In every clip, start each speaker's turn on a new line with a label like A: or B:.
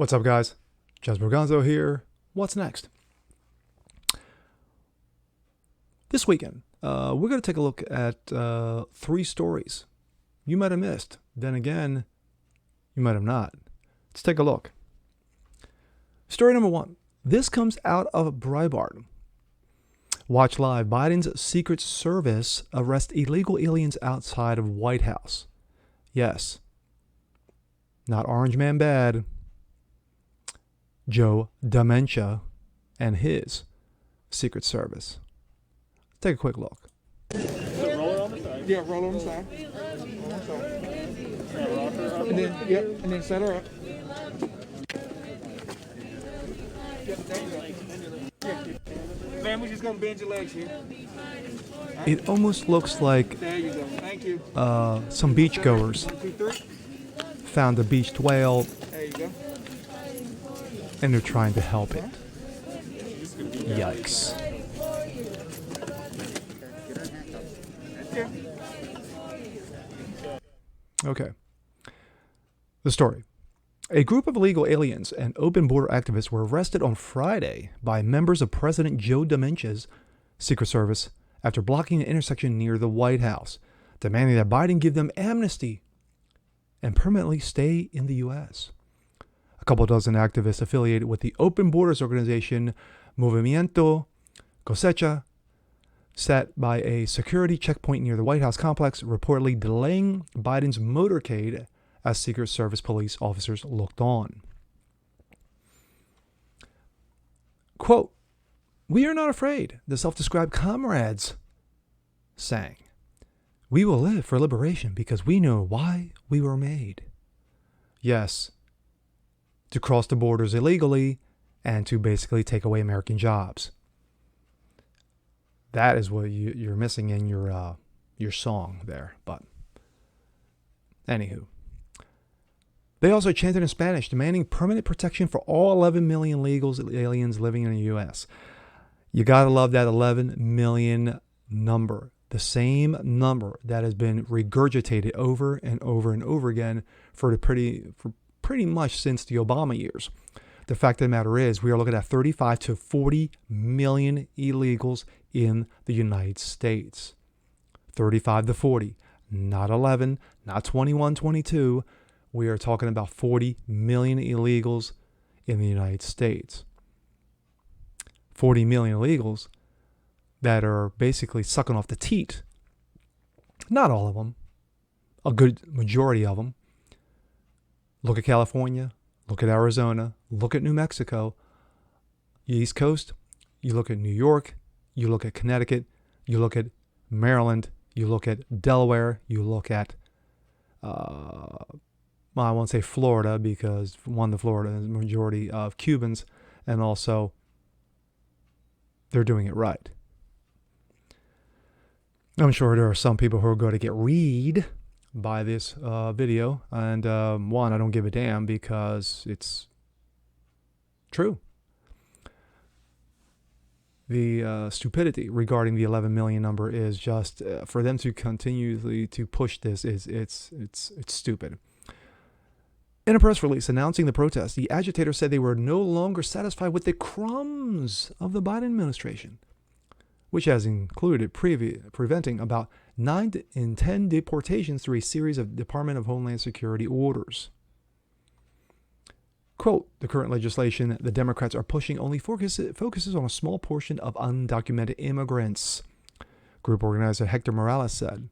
A: What's up, guys? Jazz Borgonzo here. What's next? This weekend, we're going to take a look at 3 stories you might have missed. Then again, you might have not. Let's take a look. Story number 1. This comes out of Breitbart. Watch live. Biden's Secret Service arrests illegal aliens outside of White House. Yes. Not Orange Man Bad. Joe Dementia and his Secret Service. Take a quick look.
B: Roll it on the side.
C: Yeah, roll on the side. And then, yep, and then set her up. Ma'am, we're just gonna bend your legs here.
A: It almost looks like
C: There you go. Thank you.
A: some beachgoers
C: 1, 2, 3.
A: found a beached whale
C: There you go.
A: and they're trying to help it. Yikes.
C: Yeah.
A: Okay. The story. A group of illegal aliens and open border activists were arrested on Friday by members of President Joe Dementia's Secret Service after blocking an intersection near the White House, demanding that Biden give them amnesty and permanently stay in the U.S. A couple dozen activists affiliated with the open borders organization Movimiento Cosecha sat by a security checkpoint near the White House complex, reportedly delaying Biden's motorcade as Secret Service police officers looked on. Quote, "We are not afraid," the self-described comrades sang. "We will live for liberation because we know why we were made." Yes, to cross the borders illegally and to basically take away American jobs. That is what you're missing in your song there. But anywho, they also chanted in Spanish, demanding permanent protection for all 11 million legal aliens living in the U.S. You gotta love that 11 million number, the same number that has been regurgitated over and over and over again for pretty much since the Obama years. The fact of the matter is, we are looking at 35 to 40 million illegals in the United States. 35 to 40, not 11, not 21, 22. We are talking about 40 million illegals in the United States. 40 million illegals that are basically sucking off the teat. Not all of them. A good majority of them. Look at California. Look at Arizona. Look at New Mexico. East Coast. You look at New York. You look at Connecticut. You look at Maryland. You look at Delaware. You look at, well, I won't say Florida because the Florida is a majority of Cubans, and also they're doing it right. I'm sure there are some people who are going to get read by this video, and one, I don't give a damn because it's true. The stupidity regarding the 11 million number is just for them to continually to push this it's stupid. In a press release announcing the protest, the agitators said they were no longer satisfied with the crumbs of the Biden administration, which has included preventing about 9 in 10 deportations through a series of Department of Homeland Security orders. Quote, "The current legislation the Democrats are pushing only focuses on a small portion of undocumented immigrants," group organizer Hector Morales said.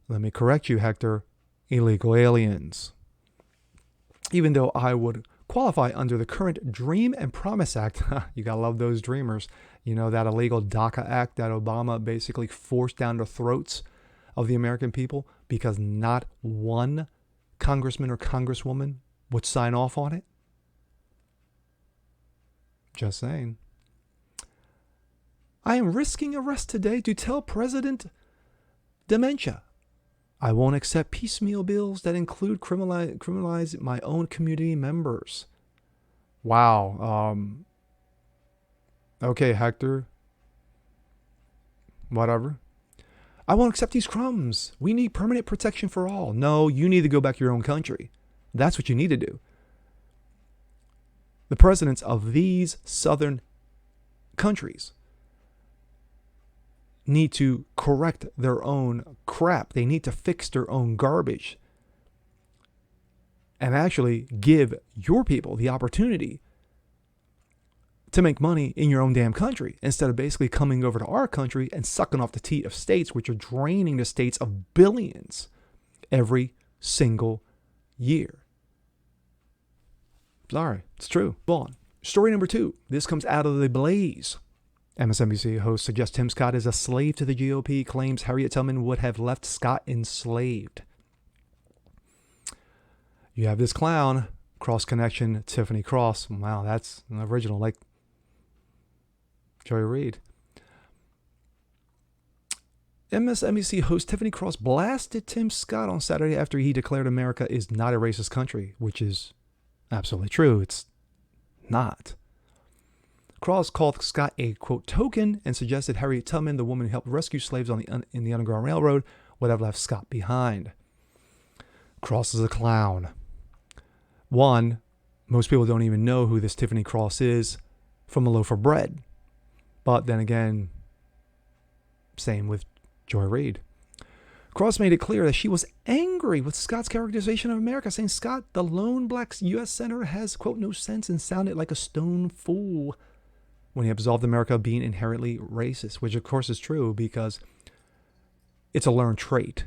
A: "Let me correct you, Hector, illegal aliens. Even though I would qualify under the current Dream and Promise Act," you gotta love those dreamers, you know, that illegal DACA Act that Obama basically forced down the throats of the American people because not one congressman or congresswoman would sign off on it. Just saying. "I am risking arrest today to tell President Dementia I won't accept piecemeal bills that include criminalize my own community members." Wow. Okay, Hector. Whatever. "I won't accept these crumbs. We need permanent protection for all." No, you need to go back to your own country. That's what you need to do. The presidents of these southern countries need to correct their own crap. They need to fix their own garbage and actually give your people the opportunity to make money in your own damn country instead of basically coming over to our country and sucking off the teat of states, which are draining the states of billions every single year. Sorry, it's true. Go on. Story number 2. This comes out of the Blaze. MSNBC host suggests Tim Scott is a slave to the GOP, claims Harriet Tubman would have left Scott enslaved. You have this clown, cross connection, Tiffany Cross. Wow, that's an original, like Joy Reid. MSNBC host Tiffany Cross blasted Tim Scott on Saturday after he declared America is not a racist country, which is absolutely true. It's not. Cross called Scott a, quote, token and suggested Harriet Tubman, the woman who helped rescue slaves in the Underground Railroad, would have left Scott behind. Cross is a clown. One, most people don't even know who this Tiffany Cross is from a loaf of bread. But then again, same with Joy Reid. Cross made it clear that she was angry with Scott's characterization of America, saying Scott, the lone black U.S. senator, has, quote, no sense and sounded like a stone fool when he absolved America of being inherently racist, which of course is true because it's a learned trait.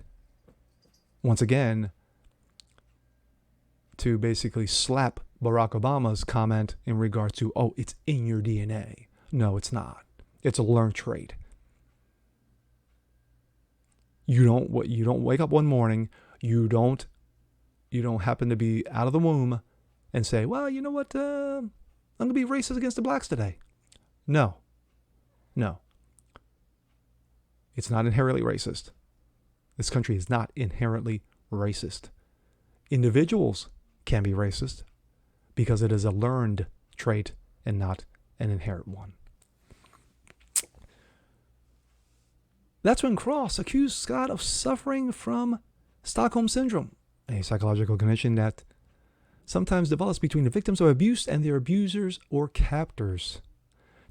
A: Once again, to basically slap Barack Obama's comment in regards to, oh, it's in your DNA. No, it's not. It's a learned trait. You don't wake up one morning, you don't happen to be out of the womb and say, well, you know what, I'm going to be racist against the blacks today. No. It's not inherently racist. This country is not inherently racist. Individuals can be racist because it is a learned trait and not an inherent one. That's when Cross accused Scott of suffering from Stockholm Syndrome, a psychological condition that sometimes develops between the victims of abuse and their abusers or captors.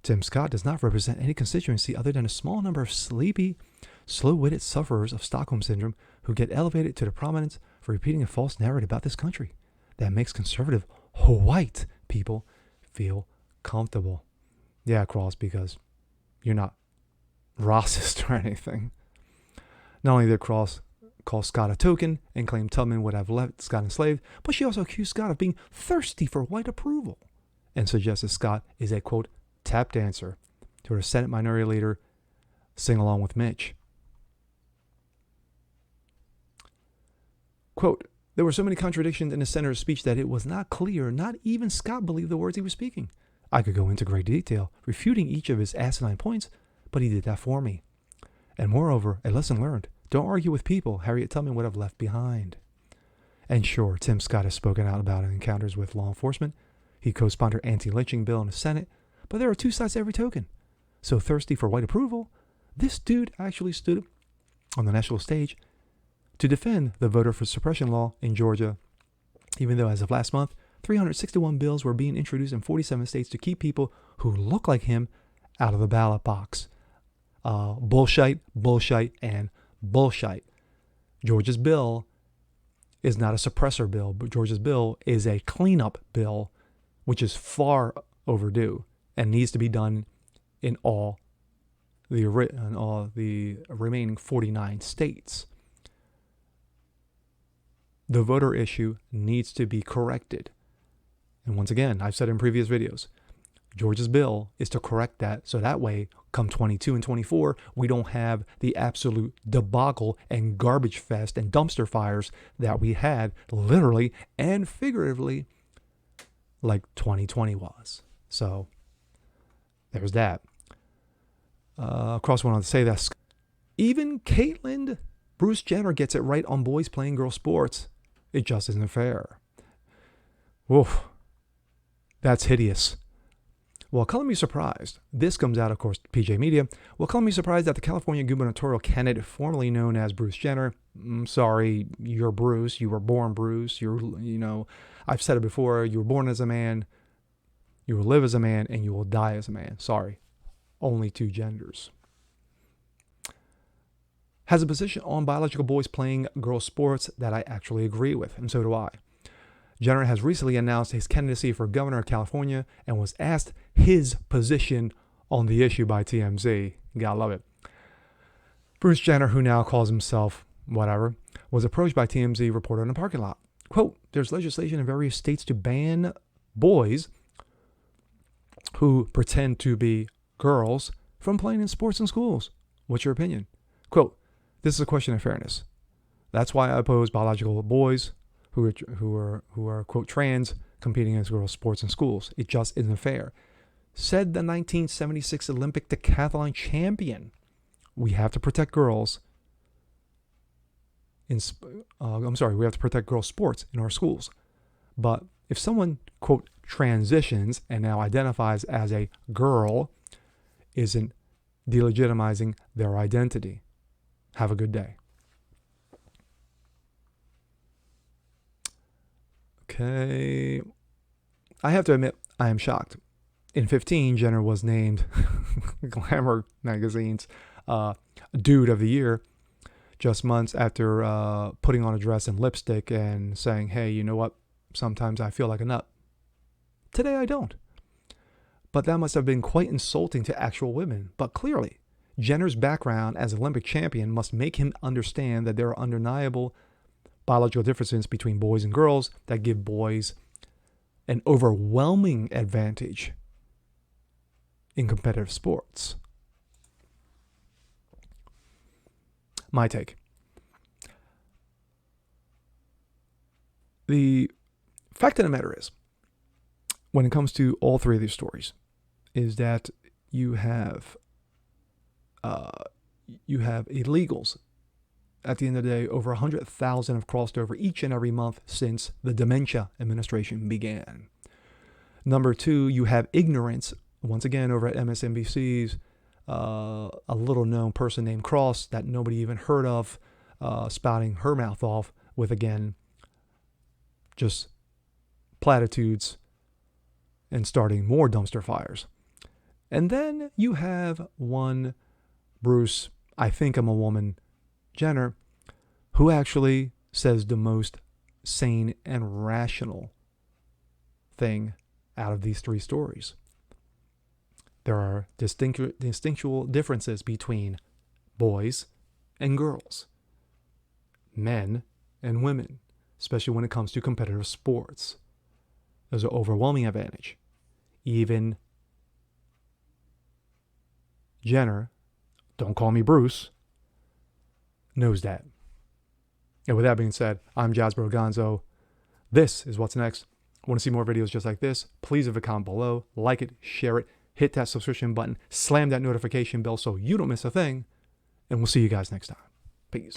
A: Tim Scott does not represent any constituency other than a small number of sleepy, slow-witted sufferers of Stockholm Syndrome who get elevated to the prominence for repeating a false narrative about this country that makes conservative white people feel comfortable. Yeah, Cross, because you're not racist or anything. Not only did Cross call Scott a token and claim Tubman would have left Scott enslaved, but she also accused Scott of being thirsty for white approval and suggested Scott is a, quote, tap dancer to her Senate Minority Leader sing along with Mitch. Quote, there were so many contradictions in the senator's speech that it was not clear not even Scott believed the words he was speaking. I could go into great detail, refuting each of his asinine points, but he did that for me. And moreover, a lesson learned. Don't argue with people Harriet Tubman would have left behind. And sure, Tim Scott has spoken out about encounters with law enforcement. He co-sponsored an anti-lynching bill in the Senate. But there are two sides to every token. So thirsty for white approval, this dude actually stood on the national stage to defend the voter for suppression law in Georgia, even though as of last month, 361 bills were being introduced in 47 states to keep people who look like him out of the ballot box. Bullshit, and bullshit. Georgia's bill is not a suppressor bill, but Georgia's bill is a cleanup bill, which is far overdue and needs to be done in all the remaining 49 states. The voter issue needs to be corrected. And once again, I've said in previous videos, Georgia's bill is to correct that so that way, come 22 and 24, we don't have the absolute debacle and garbage fest and dumpster fires that we had literally and figuratively like 2020 was. So there's that. Cross went on to say that even Caitlyn Bruce Jenner gets it right on boys playing girl sports. It just isn't fair. Woof. That's hideous. Well, color me surprised. This comes out, of course, PJ Media. Well, color me surprised that the California gubernatorial candidate formerly known as Bruce Jenner, sorry, you're Bruce. You were born Bruce. I've said it before. You were born as a man. You will live as a man and you will die as a man. Sorry. Only two genders. Has a position on biological boys playing girl sports that I actually agree with, and so do I. Jenner has recently announced his candidacy for governor of California and was asked his position on the issue by TMZ. You gotta love it. Bruce Jenner, who now calls himself whatever, was approached by TMZ reporter in a parking lot. Quote, there's legislation in various states to ban boys who pretend to be girls from playing in sports in schools. What's your opinion? Quote, this is a question of fairness. That's why I oppose biological boys who are quote trans competing against girls sports in schools. It just isn't fair. Said the 1976 Olympic decathlon champion. We have to protect girls. We have to protect girls sports in our schools. But if someone quote transitions and now identifies as a girl, isn't delegitimizing their identity. Have a good day. Okay. I have to admit, I am shocked. In 2015, Jenner was named Glamour magazine's Dude of the Year just months after putting on a dress and lipstick and saying, hey, you know what? Sometimes I feel like a nut. Today I don't. But that must have been quite insulting to actual women. But clearly, Jenner's background as Olympic champion must make him understand that there are undeniable biological differences between boys and girls that give boys an overwhelming advantage in competitive sports. My take. The fact of the matter is, when it comes to all three of these stories, is that you have illegals. At the end of the day, over 100,000 have crossed over each and every month since the dementia administration began. Number two, you have ignorance, once again, over at MSNBC's, a little known person named Cross that nobody even heard of, spouting her mouth off with, again, just platitudes and starting more dumpster fires. And then you have one Bruce, I think I'm a woman, Jenner, who actually says the most sane and rational thing out of these three stories. There are distinctual differences between boys and girls, men and women, especially when it comes to competitive sports. There's an overwhelming advantage. Even Jenner, don't call me Bruce, knows that. And with that being said, I'm Jasper Gonzo. This is what's next. Want to see more videos just like this? Please leave a comment below, like it, share it, hit that subscription button, slam that notification bell so you don't miss a thing, and we'll see you guys next time. Peace.